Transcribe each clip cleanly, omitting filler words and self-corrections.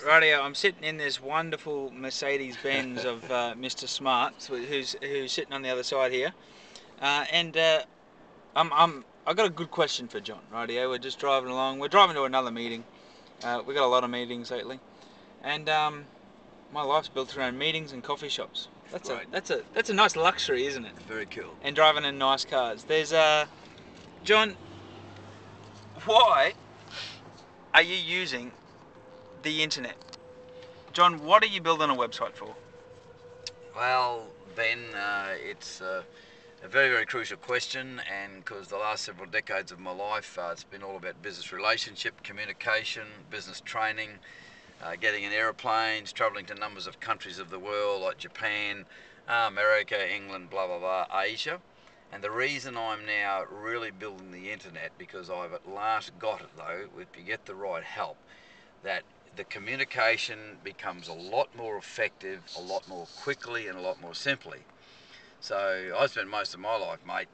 Rightio, I'm sitting in this wonderful Mercedes-Benz of Mr. Smart, who's sitting on the other side here, and I got a good question for John. Rightio, we're just driving along. We're driving to another meeting. We got a lot of meetings lately, and my life's built around meetings and coffee shops. That's a nice luxury, isn't it? Very cool. And driving in nice cars. There's John, why are you using the internet? John, what are you building a website for? Well, Ben, it's a very, very crucial question, and because the last several decades of my life, it's been all about business relationship, communication, business training, getting in aeroplanes, travelling to numbers of countries of the world like Japan, America, England, blah, blah, blah, Asia. And the reason I'm now really building the internet, because I've at last got it though, if you get the right help, that the communication becomes a lot more effective, a lot more quickly, and a lot more simply. So I spent most of my life, mate,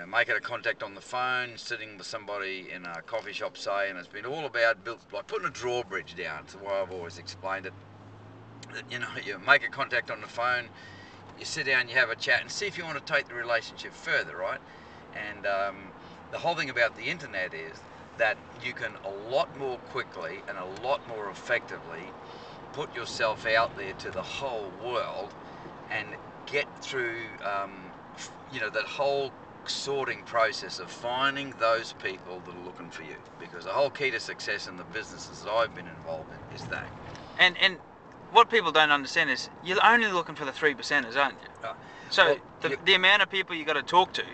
making a contact on the phone, sitting with somebody in a coffee shop, say, and it's been all about like putting a drawbridge down. It's the way I've always explained it. You make a contact on the phone, you sit down, you have a chat, and see if you want to take the relationship further, right? And the whole thing about the internet is that you can a lot more quickly and a lot more effectively put yourself out there to the whole world and get through, that whole sorting process of finding those people that are looking for you. Because the whole key to success in the businesses that I've been involved in is that. And what people don't understand is you're only looking for the 3%ers, aren't you? So the amount of people you got to talk to.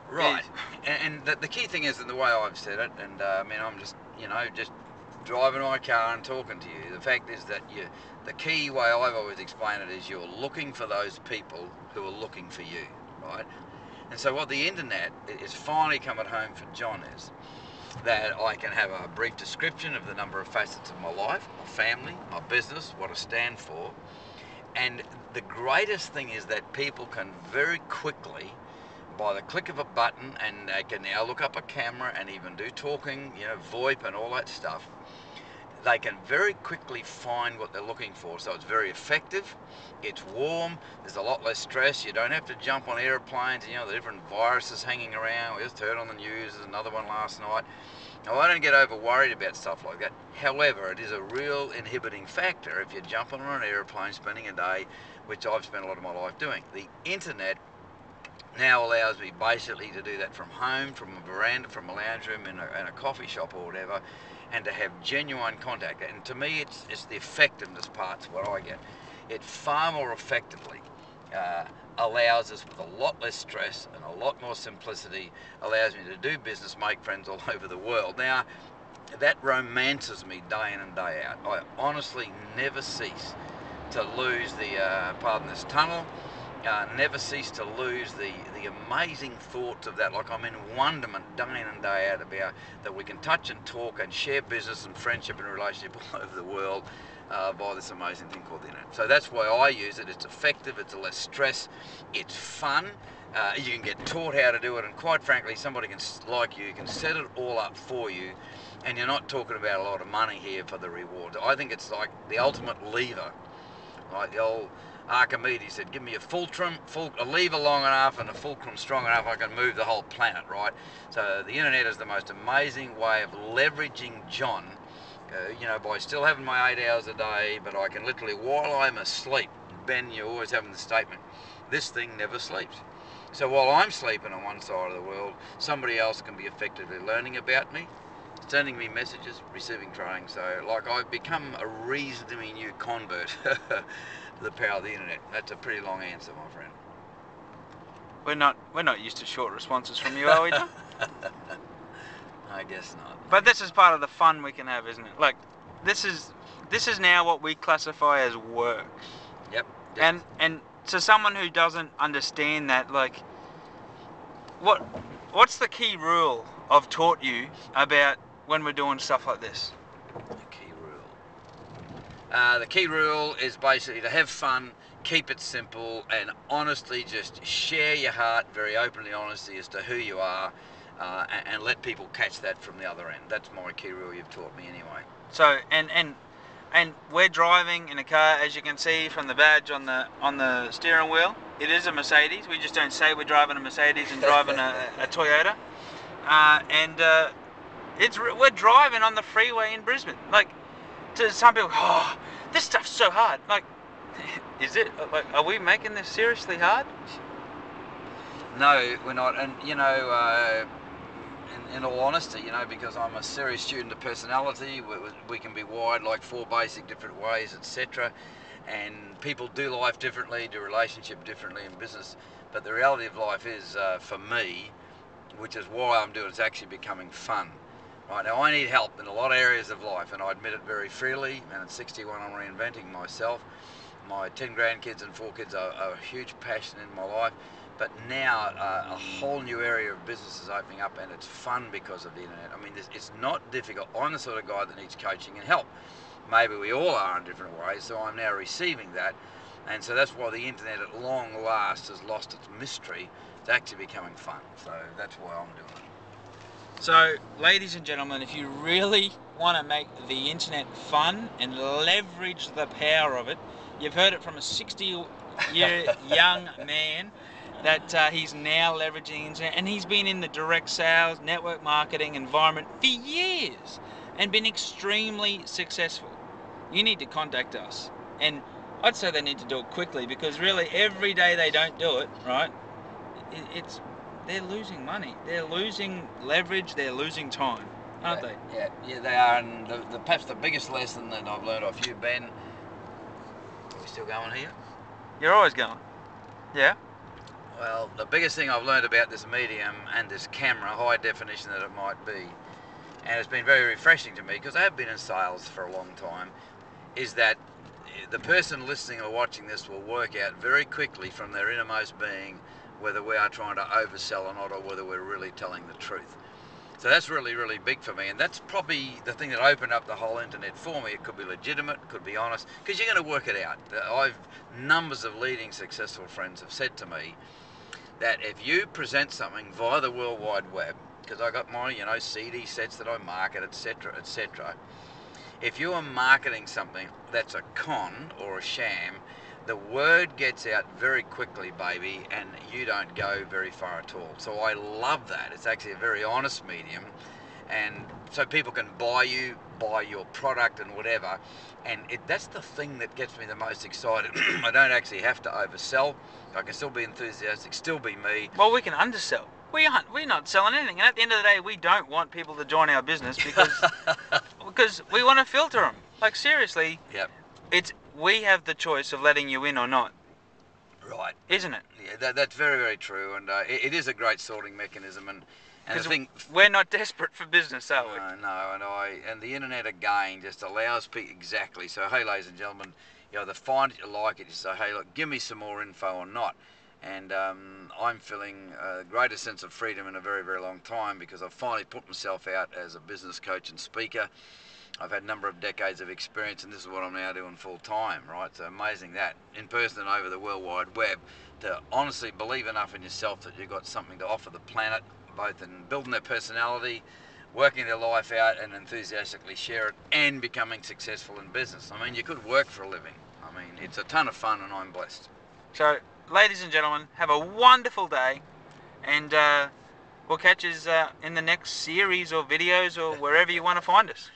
Right, and the key thing is, in the way I've said it, and I'm just driving my car and talking to you. The fact is that the key way I've always explained it is you're looking for those people who are looking for you, right? And so what the internet is finally come at home for John is that I can have a brief description of the number of facets of my life, my family, my business, what I stand for, and the greatest thing is that people can very quickly, by the click of a button, and they can now look up a camera and even do talking, VoIP and all that stuff, they can very quickly find what they're looking for. So it's very effective, it's warm, there's a lot less stress, you don't have to jump on airplanes, the different viruses hanging around. We just heard on the news, there's another one last night. Now, I don't get over worried about stuff like that. However, it is a real inhibiting factor if you're jumping on an airplane, spending a day, which I've spent a lot of my life doing. The internet now allows me basically to do that from home, from a veranda, from a lounge room, in a coffee shop or whatever, and to have genuine contact. And to me, it's the effectiveness part's what I get. It far more effectively allows us, with a lot less stress and a lot more simplicity, allows me to do business, make friends all over the world. Now, that romances me day in and day out. I honestly never cease to lose the, pardon this, tunnel, never cease to lose the amazing thoughts of that. Like, I'm in wonderment day in and day out about that we can touch and talk and share business and friendship and relationship all over the world by this amazing thing called the internet. So that's why I use it. It's effective, it's less stress, it's fun. You can get taught how to do it, and quite frankly, somebody can set it all up for you, and you're not talking about a lot of money here for the rewards. I think it's like the ultimate lever. Like the old Archimedes said, give me a lever long enough and a fulcrum strong enough, I can move the whole planet, right? So the internet is the most amazing way of leveraging John, by still having my 8 hours a day, but I can literally, while I'm asleep, Ben, you're always having the statement, this thing never sleeps. So while I'm sleeping on one side of the world, somebody else can be effectively learning about me, sending me messages, receiving training. So I've become a reasonably new convert to the power of the internet. That's a pretty long answer, my friend. We're not used to short responses from you, are we, John? I guess not. But this is part of the fun we can have, isn't it? Like, this is now what we classify as work. Yep. And to someone who doesn't understand that, like, what's the key rule I've taught you about when we're doing stuff like this? The key rule is basically to have fun, keep it simple, and honestly just share your heart very openly, honestly, as to who you are, and let people catch that from the other end. That's my key rule you've taught me anyway. So, and And we're driving in a car, as you can see from the badge on the steering wheel. It is a Mercedes. We just don't say we're driving a Mercedes and driving a Toyota. We're driving on the freeway in Brisbane. Like, to some people, oh, this stuff's so hard. Like, is it? Like, are we making this seriously hard? No, we're not. And you know, in all honesty, you know, because I'm a serious student of personality, we can be wired like 4 basic different ways, etc. And people do life differently, do relationship differently in business. But the reality of life is, for me, which is why I'm doing, it's actually becoming fun. Right now, I need help in a lot of areas of life, and I admit it very freely. And at 61, I'm reinventing myself. My 10 grandkids and 4 kids are a huge passion in my life. But now a whole new area of business is opening up, and it's fun because of the internet. I mean, it's not difficult. I'm the sort of guy that needs coaching and help. Maybe we all are in different ways, so I'm now receiving that. And so that's why the internet at long last has lost its mystery. It's actually becoming fun. So that's why I'm doing it. So, ladies and gentlemen, if you really want to make the internet fun and leverage the power of it, you've heard it from a 60-year young man that he's now leveraging the internet, and he's been in the direct sales, network marketing environment for years and been extremely successful. You need to contact us, and I'd say they need to do it quickly, because really every day they don't do it, right, they're losing money, they're losing leverage, they're losing time, aren't they? Yeah, they are. And perhaps the biggest lesson that I've learned off you, Ben. Are we still going here? You're always going. Yeah. Well, the biggest thing I've learned about this medium and this camera, high definition that it might be, and it's been very refreshing to me because I have been in sales for a long time, is that the person listening or watching this will work out very quickly from their innermost being whether we are trying to oversell or not, or whether we're really telling the truth. So that's really, really big for me, and that's probably the thing that opened up the whole internet for me. It could be legitimate, it could be honest, because you're going to work it out. Numbers of leading successful friends have said to me that if you present something via the World Wide Web, because I got my, you know, CD sets that I market, etc., etc. If you are marketing something that's a con or a sham, the word gets out very quickly, baby, and you don't go very far at all. So I love that. It's actually a very honest medium, and so people can buy your product and whatever, and that's the thing that gets me the most excited. I don't actually have to oversell. I can still be enthusiastic, still be me. Well, we can undersell. We're not selling anything, and at the end of the day, we don't want people to join our business because we want to filter them. Like, seriously. Yep. We have the choice of letting you in or not. Right. Isn't it? Yeah, that's very, very true, and it is a great sorting mechanism, and the thing, we're not desperate for business, are we? No, and the internet again just allows people, exactly. So hey, ladies and gentlemen, you know, the find it, you like it, you say, hey, look, give me some more info or not. And I'm feeling a greater sense of freedom in a very, very long time, because I've finally put myself out as a business coach and speaker. I've had a number of decades of experience, and this is what I'm now doing full time, right? So amazing that, in person and over the World Wide Web, to honestly believe enough in yourself that you've got something to offer the planet, both in building their personality, working their life out, and enthusiastically share it, and becoming successful in business. I mean, you could work for a living. I mean, it's a ton of fun, and I'm blessed. So, ladies and gentlemen, have a wonderful day, and we'll catch us in the next series or videos or wherever you want to find us.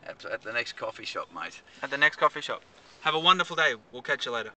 At the next coffee shop, mate. At the next coffee shop. Have a wonderful day. We'll catch you later.